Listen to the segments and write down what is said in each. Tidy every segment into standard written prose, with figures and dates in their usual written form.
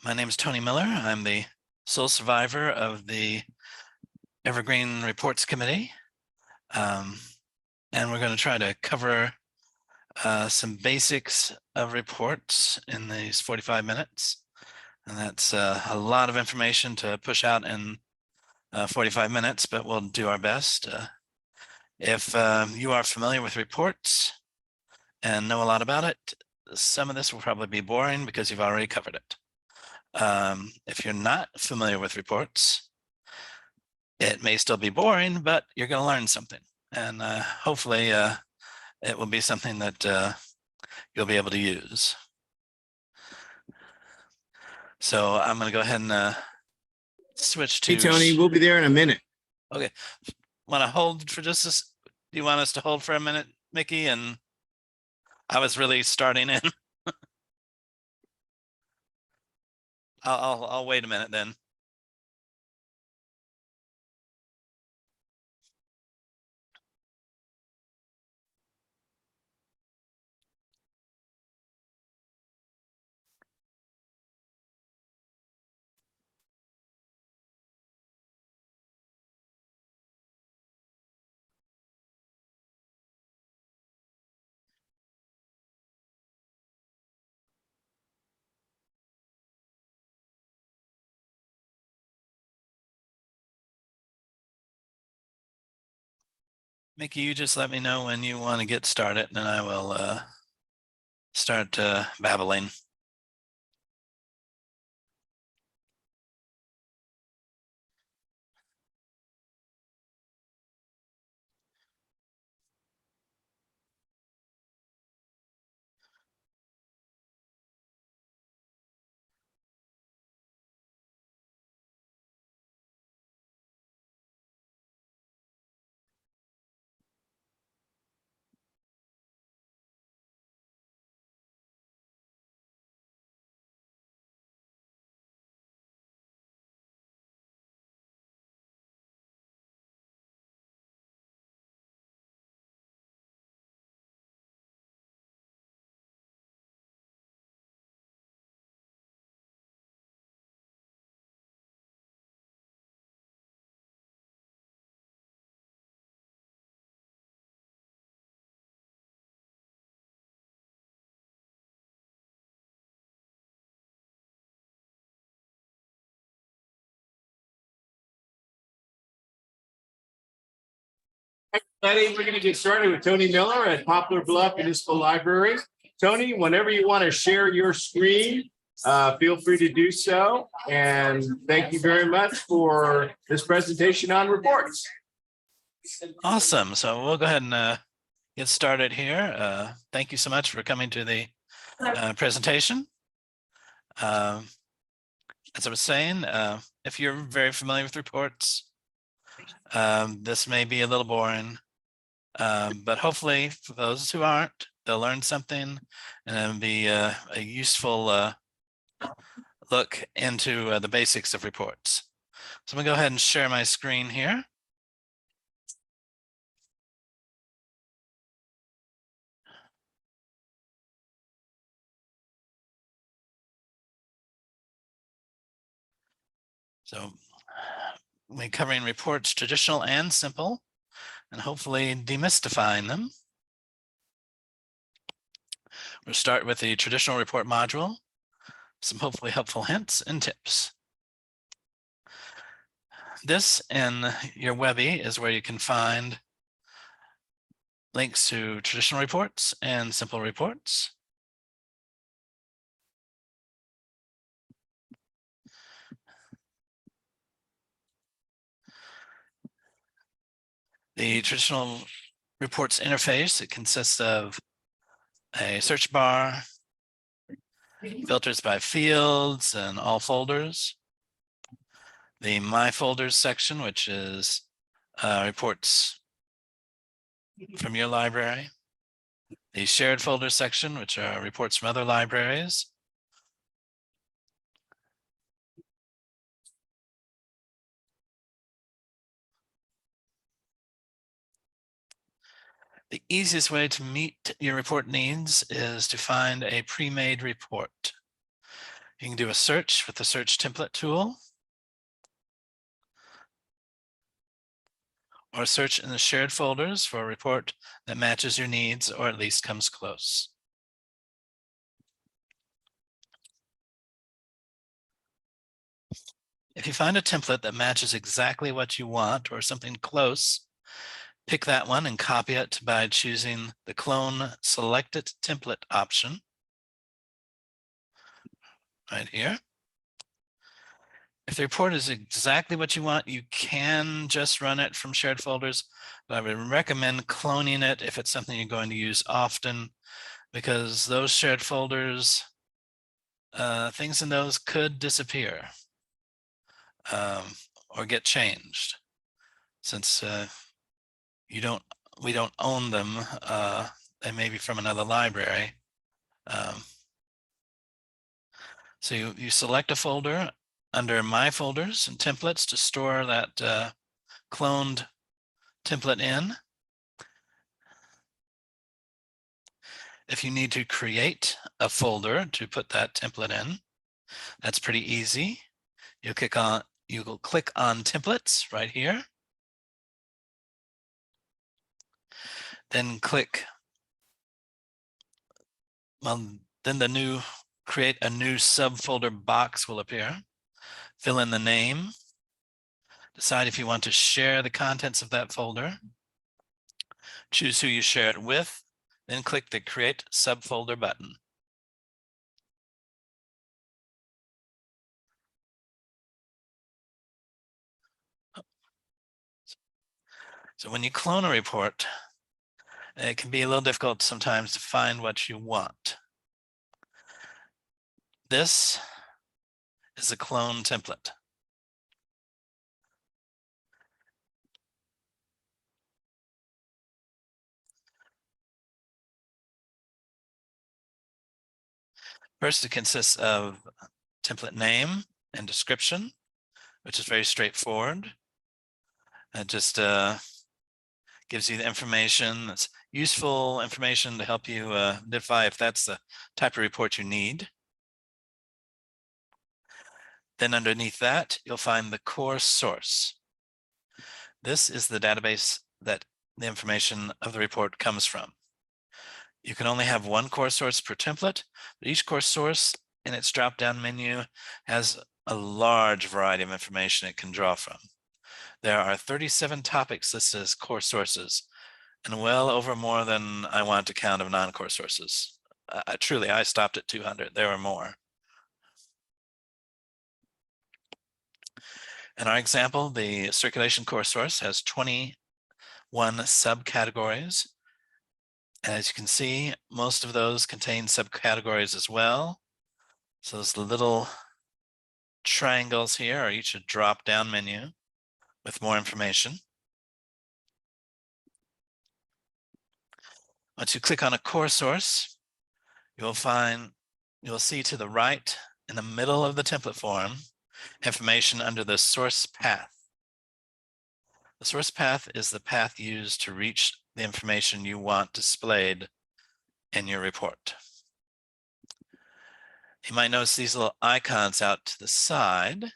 My name is Tony Miller. I'm the sole survivor of the Evergreen Reports Committee. And we're going to try to cover some basics of reports in these 45 minutes. And that's a lot of information to push out in 45 minutes, but we'll do our best. If you are familiar with reports and know a lot about it, some of this will probably be boring because you've already covered it. If you're not familiar with reports, it may still be boring, but you're going to learn something. And hopefully it will be something that you'll be able to use. So I'm going to go ahead and switch to. Hey, Tony, we'll be there in a minute. Okay. Want to hold for just this? Do you want us to hold for a minute, Mickey? And I was really starting in. I'll wait a minute then. Mickey, you just let me know when you want to get started, and I will start babbling. We're going to get started with Tony Miller at Poplar Bluff Municipal Library. Tony, whenever you want to share your screen, feel free to do so. And thank you very much for this presentation on reports. Awesome. So we'll go ahead and get started here. Thank you so much for coming to the presentation. As I was saying, if you're very familiar with reports, this may be a little boring, but hopefully for those who aren't, they'll learn something and it'll be a useful look into the basics of reports. So I'm gonna go ahead and share my screen here. So we're covering reports, traditional and simple, and hopefully demystifying them. We'll start with the traditional report module, some hopefully helpful hints and tips. This in your Webby is where you can find links to traditional reports and simple reports. The traditional reports interface, it consists of a search bar, filters by fields and all folders, the My Folders section, which is reports from your library, the Shared Folders section, which are reports from other libraries, the easiest way to meet your report needs is to find a pre-made report. You can do a search with the search template tool, or search in the shared folders for a report that matches your needs or at least comes close. If you find a template that matches exactly what you want or something close, pick that one and copy it by choosing the Clone Selected Template option right here. If the report is exactly what you want, you can just run it from shared folders, but I would recommend cloning it if it's something you're going to use often, because those shared folders, things in those could disappear or get changed, since we don't own them. They may be from another library. So you select a folder under My Folders and Templates to store that cloned template in. If you need to create a folder to put that template in, that's pretty easy. You will click on Templates right here. Then click, then the create a new subfolder box will appear. Fill in the name. Decide if you want to share the contents of that folder. Choose who you share it with, then click the Create Subfolder button. So when you clone a report, it can be a little difficult sometimes to find what you want. This is a clone template. First, it consists of template name and description, which is very straightforward. It just gives you the information that's useful information to help you identify if that's the type of report you need. Then underneath that, you'll find the core source. This is the database that the information of the report comes from. You can only have one core source per template, but each core source in its drop-down menu has a large variety of information it can draw from. There are 37 topics listed as core sources, and well over more than I want to count of non-core sources. Truly, I stopped at 200. There were more. In our example, the circulation core source has 21 subcategories. As you can see, most of those contain subcategories as well. So those little triangles here are each a drop-down menu with more information. Once you click on a core source, you'll see to the right in the middle of the template form information under the source path. The source path is the path used to reach the information you want displayed in your report. You might notice these little icons out to the side, and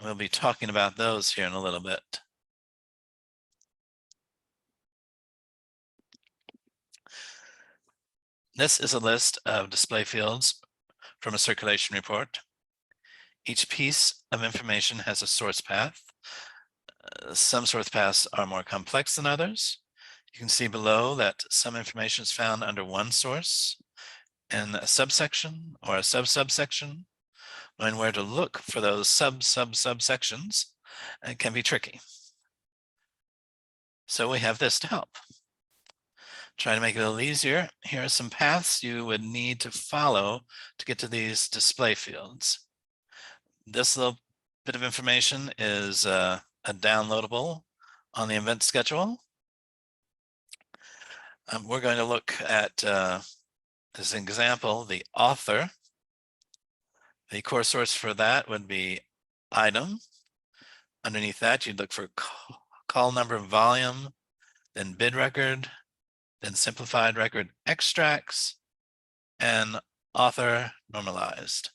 we'll be talking about those here in a little bit. This is a list of display fields from a circulation report. Each piece of information has a source path. Some source paths are more complex than others. You can see below that some information is found under one source in a subsection or a subsection. Knowing where to look for those subsections can be tricky. So we have this to help. Try to make it a little easier. Here are some paths you would need to follow to get to these display fields. This little bit of information is a downloadable on the event schedule. We're going to look at, as an example, the author. The core source for that would be item. Underneath that, you'd look for call number, volume, then bid record, then simplified record extracts, and author normalized.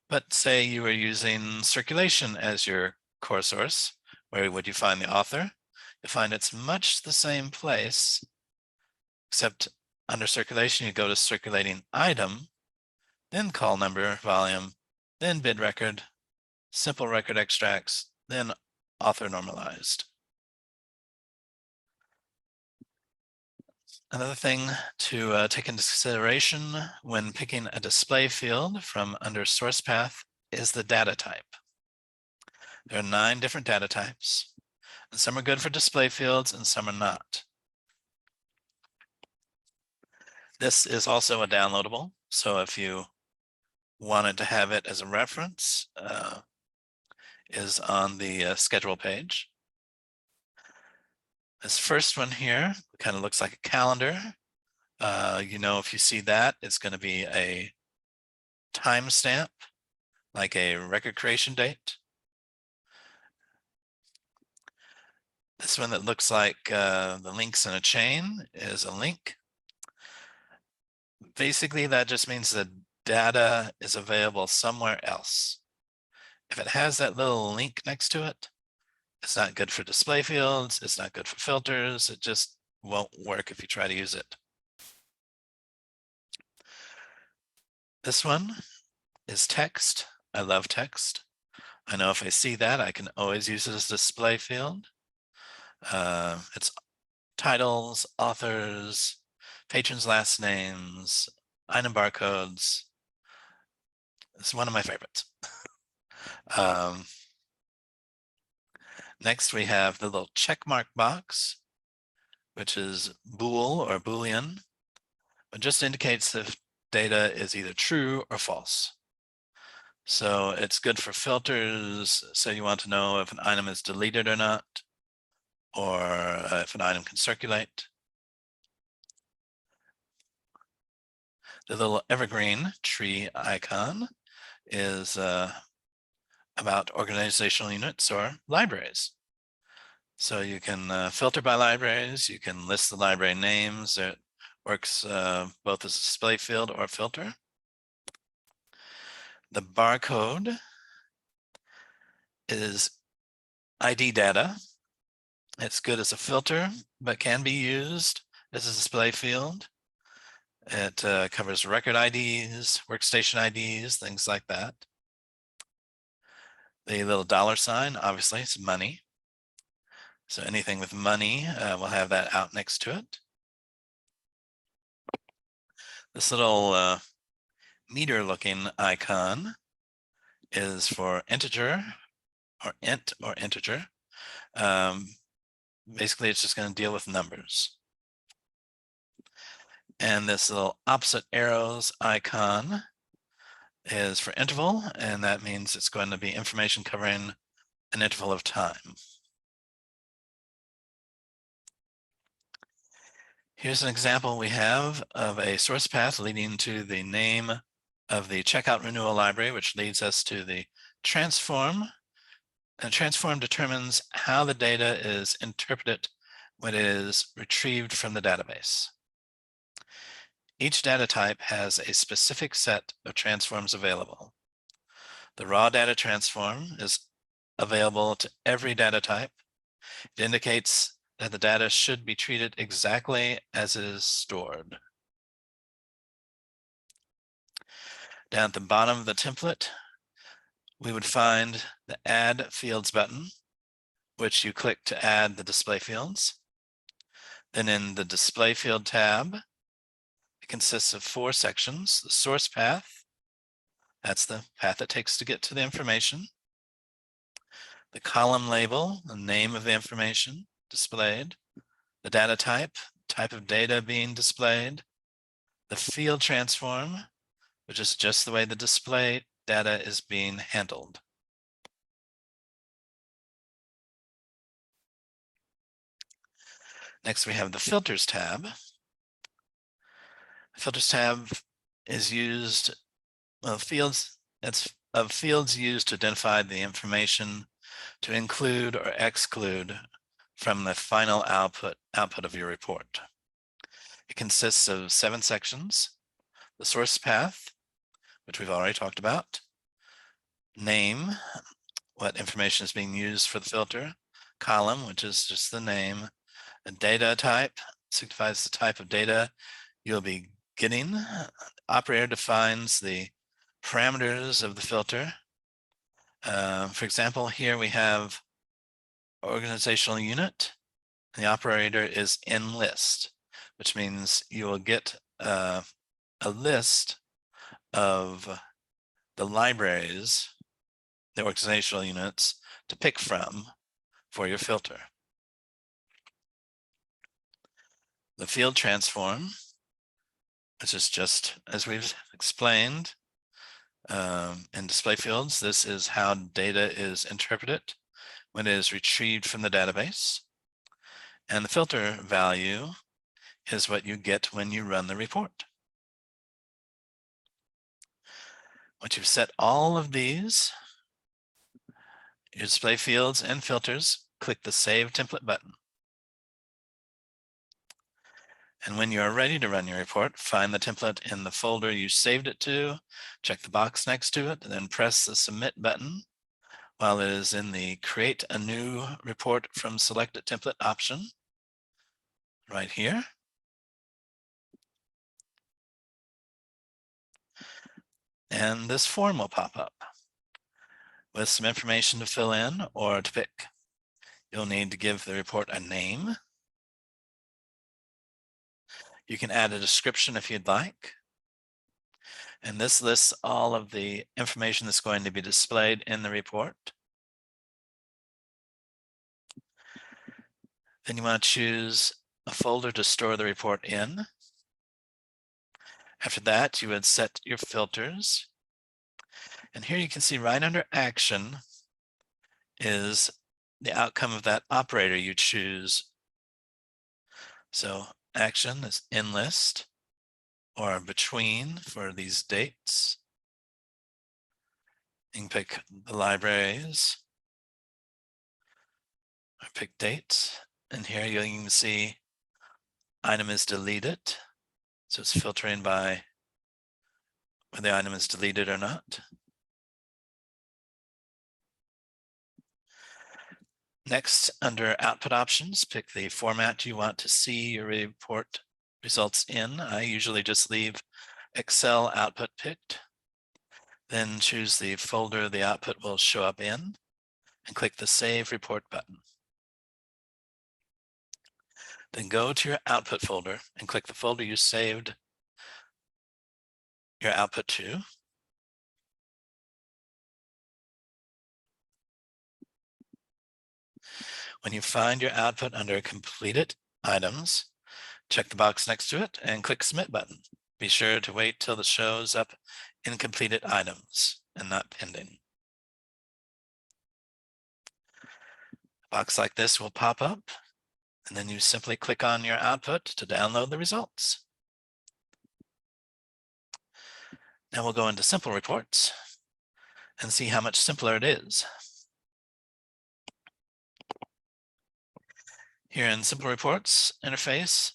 But say you were using circulation as your core source, where would you find the author? You'll find it's much the same place, except under circulation, you go to circulating item, then call number, volume, then bid record, simple record extracts, then author normalized. Another thing to take into consideration when picking a display field from under source path is the data type. There are 9 different data types, and some are good for display fields and some are not. This is also a downloadable, so if you wanted to have it as a reference, is on the schedule page. This first one here kind of looks like a calendar. If you see that, it's going to be a timestamp, like a record creation date. This one that looks like the links in a chain is a link. Basically, that just means the data is available somewhere else. If it has that little link next to it, it's not good for display fields. It's not good for filters. It just won't work if you try to use it. This one is text. I love text. I know if I see that, I can always use it as a display field. It's titles, authors, patrons' last names, item barcodes. It's one of my favorites. Next, we have the little check mark box, which is bool or boolean. It just indicates if data is either true or false. So it's good for filters. So you want to know if an item is deleted or not, or if an item can circulate. The little evergreen tree icon is about organizational units or libraries. So you can filter by libraries, you can list the library names. It works both as a display field or filter. The barcode is ID data. It's good as a filter, but can be used as a display field. It covers record IDs, workstation IDs, things like that. The little $sign, obviously, it's money. So anything with money will have that out next to it. This little meter looking icon is for integer or int or integer. Basically, it's just going to deal with numbers. And this little opposite arrows icon is for interval, and that means it's going to be information covering an interval of time. Here's an example we have of a source path leading to the name of the checkout renewal library, which leads us to the transform. And transform determines how the data is interpreted when it is retrieved from the database. Each data type has a specific set of transforms available. The raw data transform is available to every data type. It indicates that the data should be treated exactly as it is stored. Down at the bottom of the template, we would find the Add Fields button, which you click to add the display fields. Then in the Display Field tab, it consists of 4 sections. The source path, that's the path it takes to get to the information. The column label, the name of the information displayed. The data type of data being displayed. The field transform, which is just the way the display data is being handled. Next, we have the Filters tab. The Filters tab is used of fields used to identify the information to include or exclude from the final output of your report. It consists of 7 sections: the source path, which we've already talked about, name, what information is being used for the filter, column, which is just the name, a data type signifies the type of data you'll be getting. Operator defines the parameters of the filter. For example, here we have organizational unit. The operator is in list, which means you will get a list of the libraries, the organizational units to pick from for your filter. The field transform, which is just as we've explained in display fields, this is how data is interpreted when it is retrieved from the database. And the filter value is what you get when you run the report. Once you've set all of these, your display fields and filters, click the Save Template button. And when you are ready to run your report, find the template in the folder you saved it to, check the box next to it, and then press the Submit button while it is in the Create a New Report from Selected Template option right here. And this form will pop up with some information to fill in or to pick. You'll need to give the report a name. You can add a description if you'd like. And this lists all of the information that's going to be displayed in the report. Then you want to choose a folder to store the report in. After that, you would set your filters. And here you can see right under Action is the outcome of that operator you choose. So Action is in list or between for these dates. You can pick the libraries or pick dates. And here you can see item is deleted. So it's filtering by whether the item is deleted or not. Next, under output options, pick the format you want to see your report results in. I usually just leave Excel output picked. Then choose the folder the output will show up in and click the Save Report button. Then go to your output folder and click the folder you saved your output to. When you find your output under completed items, check the box next to it and click Submit button. Be sure to wait till it shows up in completed items and not pending. A box like this will pop up, and then you simply click on your output to download the results. Now we'll go into Simple Reports and see how much simpler it is. Here in Simple Reports interface,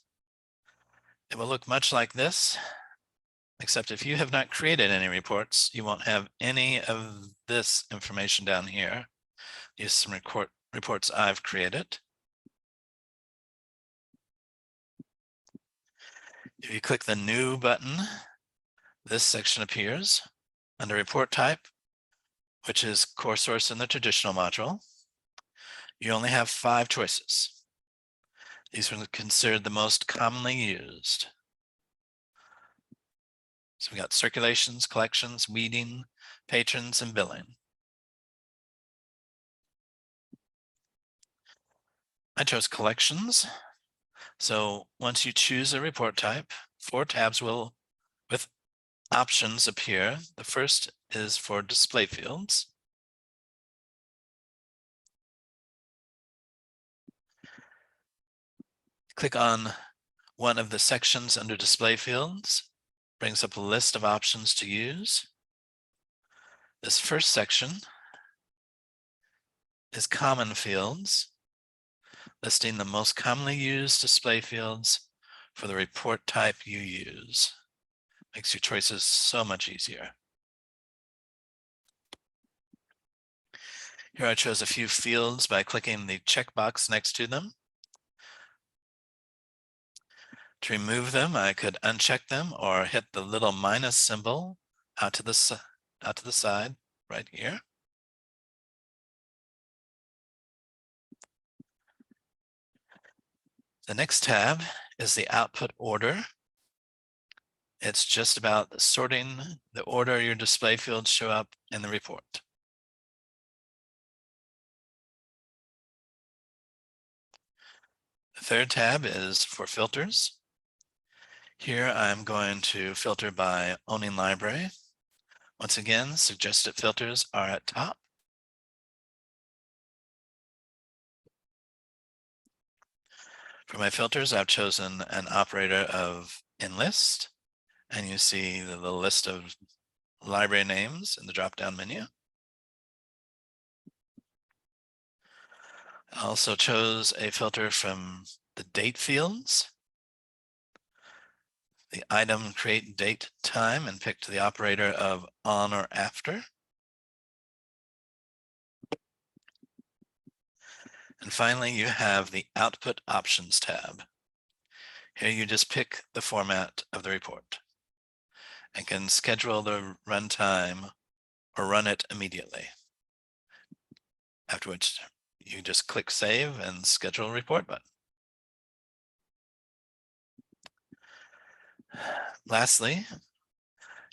it will look much like this, except if you have not created any reports, you won't have any of this information down here. Here's some reports I've created. If you click the New button, this section appears under Report Type, which is core source in the traditional module. You only have 5 choices. These are considered the most commonly used. So we got circulations, collections, weeding, patrons, and billing. I chose collections. So once you choose a report type, 4 tabs will, with options, appear. The first is for display fields. Click on one of the sections under display fields. Brings up a list of options to use. This first section is common fields, listing the most commonly used display fields for the report type you use. Makes your choices so much easier. Here I chose a few fields by clicking the checkbox next to them. To remove them, I could uncheck them or hit the little minus symbol out to the side right here. The next tab is the output order. It's just about sorting the order your display fields show up in the report. The third tab is for filters. Here I'm going to filter by owning library. Once again, suggested filters are at top. For my filters, I've chosen an operator of enlist, and you see the list of library names in the drop-down menu. I also chose a filter from the date fields, the item create date time, and picked the operator of on or after. And finally, you have the output options tab. Here you just pick the format of the report and can schedule the runtime or run it immediately. After which you just click save and schedule a report button. Lastly,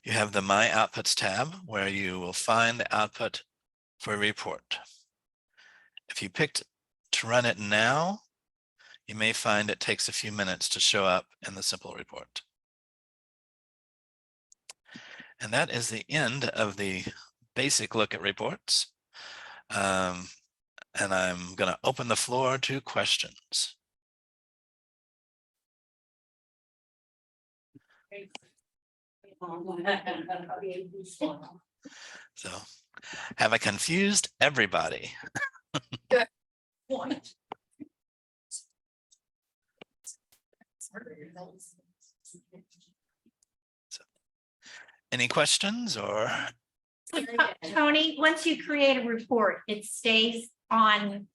you have the My Outputs tab where you will find the output for a report. If you picked to run it now, you may find it takes a few minutes to show up in the simple report. And that is the end of the basic look at reports. And I'm going to open the floor to questions. So, have I confused everybody? Good point. Any questions or? Tony, once you create a report, it stays on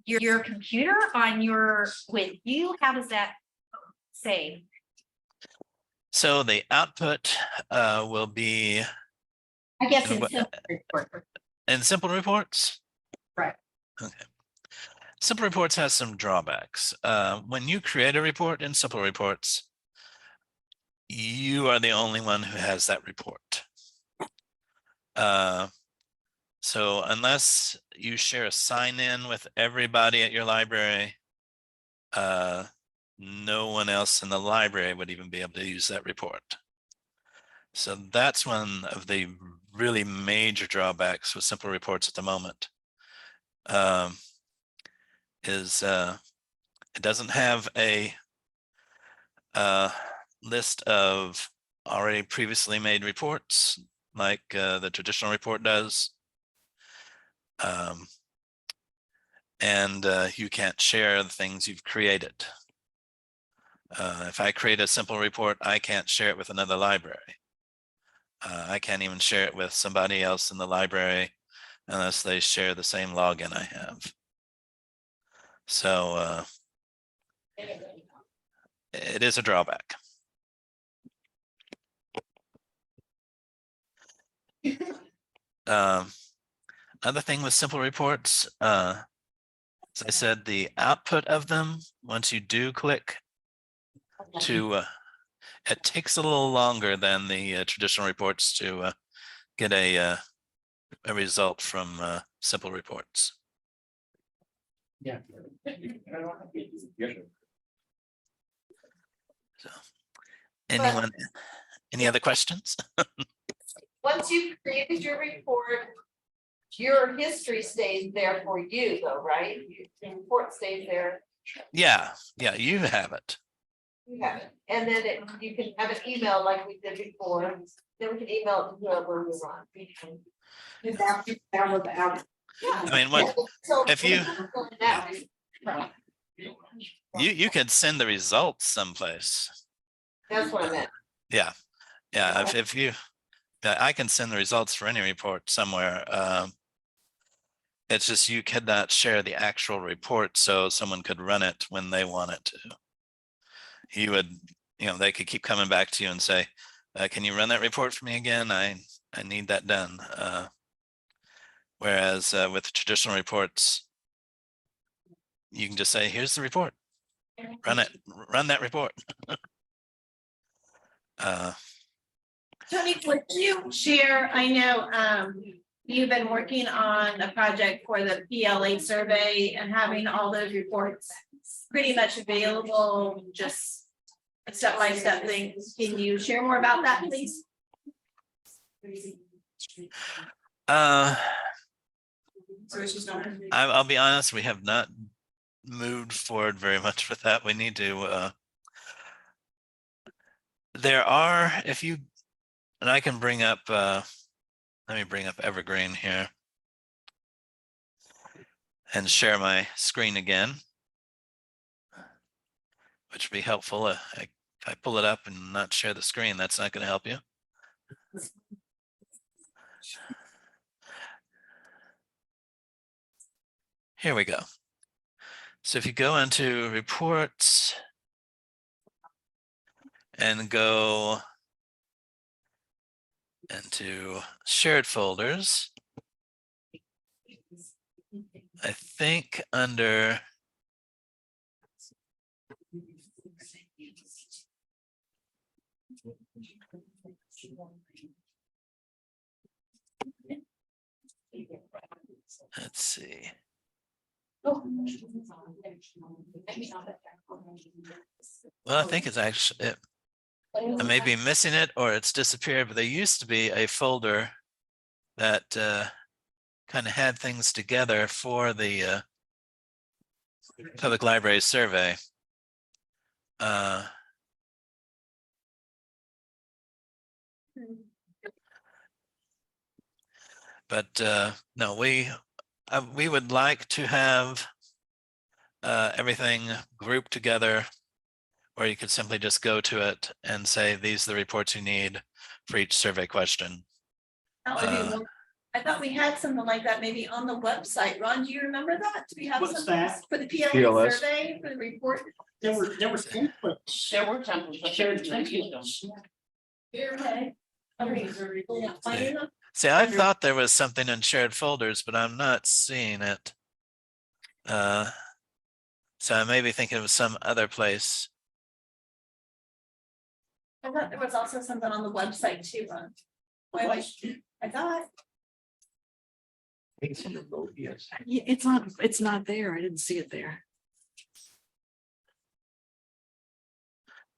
your computer, with you? How does that save? So the output will be I guess in simple report. in simple reports. Right. Okay. Simple reports has some drawbacks. When you create a report in simple reports, you are the only one who has that report. So unless you share a sign-in with everybody at your library, no one else in the library would even be able to use that report. So that's one of the really major drawbacks with simple reports at the moment. It doesn't have a list of already previously made reports like the traditional report does. And you can't share the things you've created. If I create a simple report, I can't share it with another library. I can't even share it with somebody else in the library unless they share the same login I have. So it is a drawback. Another thing with simple reports, as I said, the output of them, once you do click to, it takes a little longer than the traditional reports to get a result from simple reports. Yeah. So, anyone, any other questions? Once you've created your report, your history stays there for you though, right? The report stays there. Yeah, you have it. You have it. And then you can have an email like we did before. Then we can email it to whoever we want. I mean, what So if you now, you could send the results someplace. that's what I meant. Yeah. If you, I can send the results for any report somewhere. It's just you could not share the actual report, so someone could run it when they want it to. You would, they could keep coming back to you and say, can you run that report for me again? I need that done. Whereas with traditional reports, you can just say, here's the report. Run that report. Tony, would you share, I know, you've been working on a project for the PLA survey and having all those reports pretty much available, just a step-by-step thing. Can you share more about that, please? I'll be honest, we have not moved forward very much with that. We need to, there are, and I can bring up, let me bring up Evergreen here and share my screen again, which would be helpful. If I pull it up and not share the screen, that's not going to help you. Here we go. So if you go into reports and go into shared folders, I think under let's see. Well, I think it's actually, I may be missing it or it's disappeared, but there used to be a folder that kind of had things together for the public library survey. But no, we would like to have everything grouped together, or you could simply just go to it and say, these are the reports you need for each survey question. That would be more- I thought we had something like that maybe on the website. Ron, do you remember that? Do we have What's something that? for the PLA PLS. survey, for the report? There were templates. There were templates, but Shared there's plenty of them. Okay. Okay. Finding them? See, I thought there was something in shared folders, but I'm not seeing it. So I may be thinking of some other place. I thought there was also something on the website too, Ron. Why, I thought. Yeah, it's not there. I didn't see it there.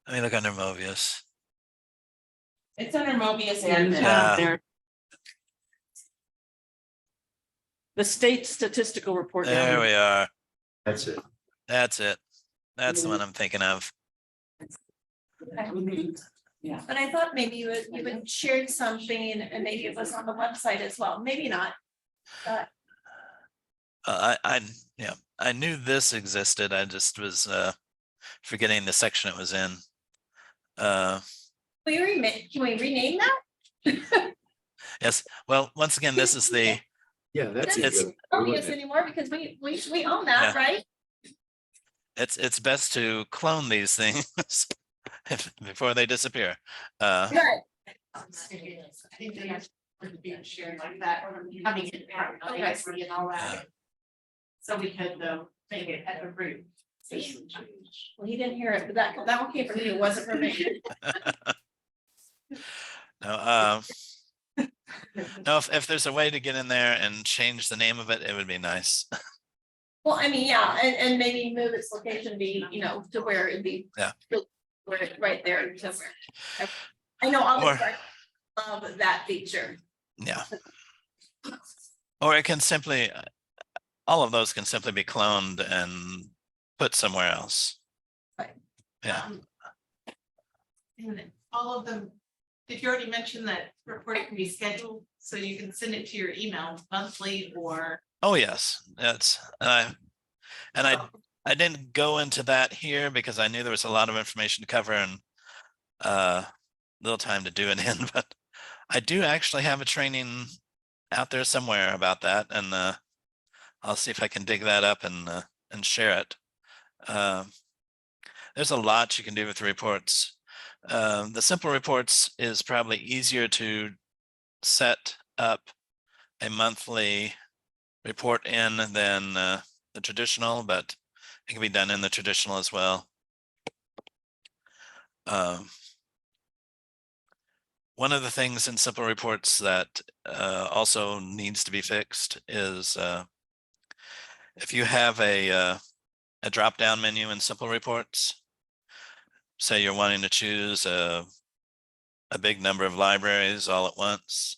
Let me look under Mobius. It's under Mobius Yeah, and it's Yeah. not there. The state statistical report. down There we are. That's it. That's it. That's the one I'm thinking of. Yeah. But I thought maybe you would shared something and maybe it was on the website as well. Maybe not. I knew this existed. I just was forgetting the section it was in. Can we rename that? Yes. Well, once again, this is the Yeah, that's It's- good. Obvious anymore because we own that, Yeah. right? it's best to clone these things before they disappear. Right. I think they have to be shared like that, or having it part of the and all that. So we could make it at the root. Well, he didn't hear it, but that one came from me. It wasn't from me. No, no, if there's a way to get in there and change the name of it, it would be nice. Well, I mean, yeah, and maybe move its location be, to where it'd be. Yeah. Where it's right there somewhere. I know all Or- the parts of that feature. Yeah. Or it can simply, all of those can simply be cloned and put somewhere else. Right. Yeah. And all of them, did you already mention that report can be scheduled, so you can send it to your email monthly or? Oh, yes, that's, and I didn't go into that here because I knew there was a lot of information to cover and little time to do it in, but I do actually have a training out there somewhere about that, and I'll see if I can dig that up and share it. There's a lot you can do with the reports. The simple reports is probably easier to set up a monthly report in than the traditional, but it can be done in the traditional as well. One of the things in simple reports that also needs to be fixed is if you have a drop-down menu in simple reports, say you're wanting to choose a big number of libraries all at once.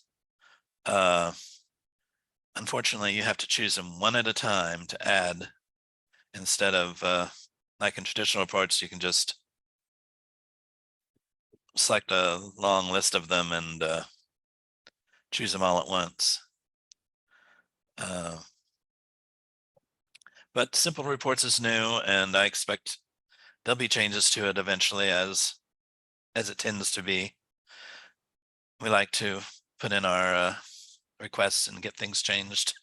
Unfortunately, you have to choose them one at a time to add instead of like in traditional reports, you can just select a long list of them and choose them all at once. But simple reports is new, and I expect there'll be changes to it eventually as it tends to be. We like to put in our requests and get things changed.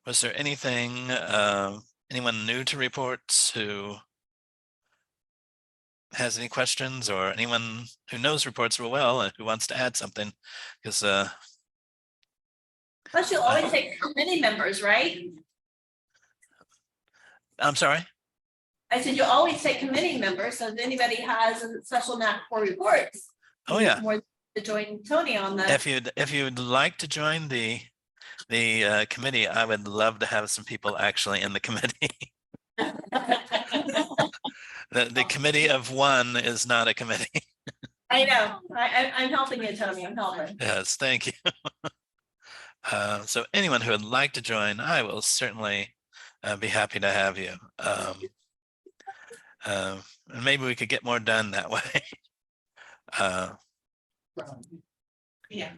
Was there anything, anyone new to reports who has any questions, or anyone who knows reports real well and who wants to add something? Because Plus you'll always take committee members, right? I'm sorry. I said you always take committee members, so if anybody has a special knack for reports. Oh yeah. More to join Tony on the. If you'd like to join the committee, I would love to have some people actually in the committee. The committee of one is not a committee. I know, I'm helping you, Tony, I'm helping. Yes, thank you. So anyone who would like to join, I will certainly be happy to have you. And maybe we could get more done that way. Yeah.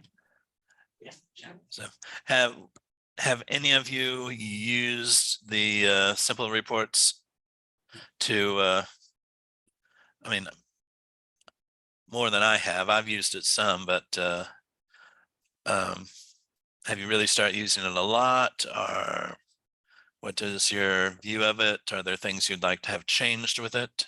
So have any of you used the simple reports to I mean, more than I have. I've used it some, but have you really started using it a lot, or what is your view of it? Are there things you'd like to have changed with it?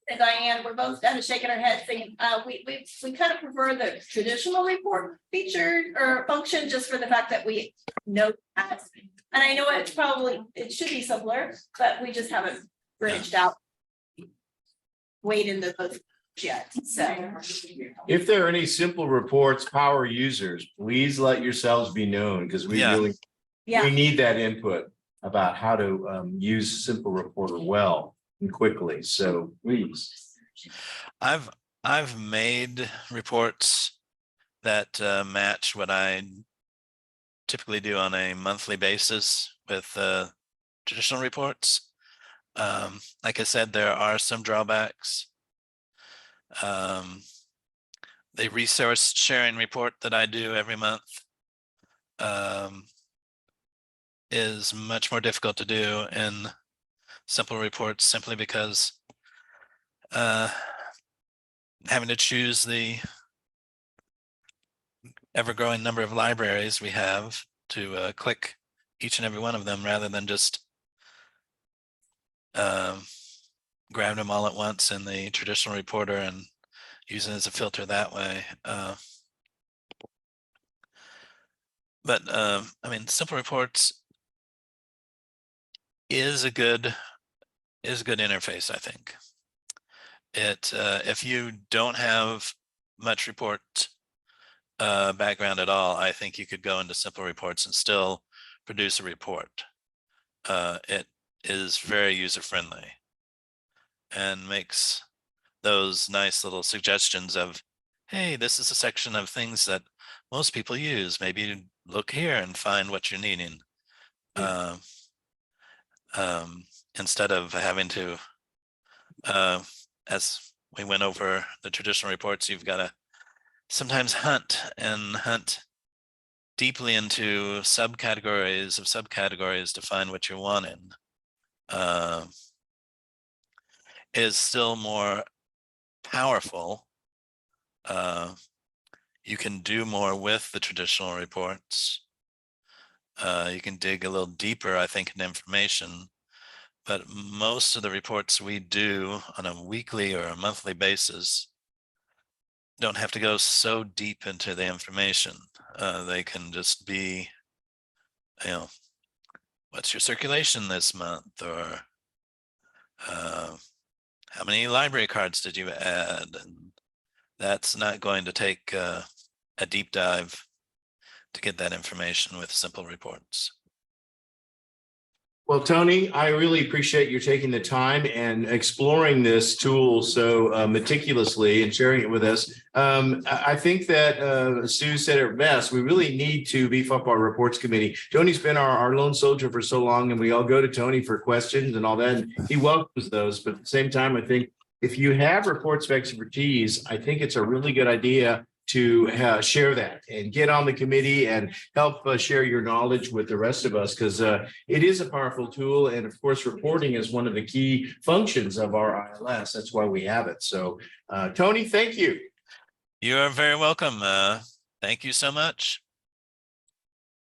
And Diane, we're both kind of shaking our heads saying, we kind of prefer the traditional report feature or function just for the fact that we know that. And I know it should be simpler, but we just haven't branched out. Wade into those yet, so. If there are any simple reports power users, please let yourselves be known, because we Yeah. really, Yeah, we need that input about how to use simple reporter well and quickly. So please. I've made reports that match what I typically do on a monthly basis with traditional reports. Like I said, there are some drawbacks. The resource sharing report that I do every month is much more difficult to do in simple reports, simply because having to choose the ever-growing number of libraries we have to click each and every one of them, rather than just grab them all at once in the traditional reporter and use it as a filter that way. But I mean, simple reports is a good interface, I think. It if you don't have much report background at all, I think you could go into simple reports and still produce a report. It is very user-friendly and makes those nice little suggestions of, hey, this is a section of things that most people use. Maybe you look here and find what you're needing. Instead of having to, as we went over the traditional reports, you've got to sometimes hunt deeply into subcategories of subcategories to find what you're wanting. Is still more powerful you can do more with the traditional reports. You can dig a little deeper, I think, in information. But most of the reports we do on a weekly or a monthly basis don't have to go so deep into the information. They can just be, what's your circulation this month, or how many library cards did you add? And that's not going to take a deep dive to get that information with simple reports. Well, Tony, I really appreciate you taking the time and exploring this tool so meticulously and sharing it with us. I think that Sue said it best. We really need to beef up our reports committee. Tony's been our lone soldier for so long, and we all go to Tony for questions and all that. And he welcomes those. But at the same time, I think if you have reports of expertise, I think it's a really good idea to share that and get on the committee and help share your knowledge with the rest of us, because it is a powerful tool. And of course, reporting is one of the key functions of our ILS. That's why we have it. So, Tony, thank you. You are very welcome. Thank you so much.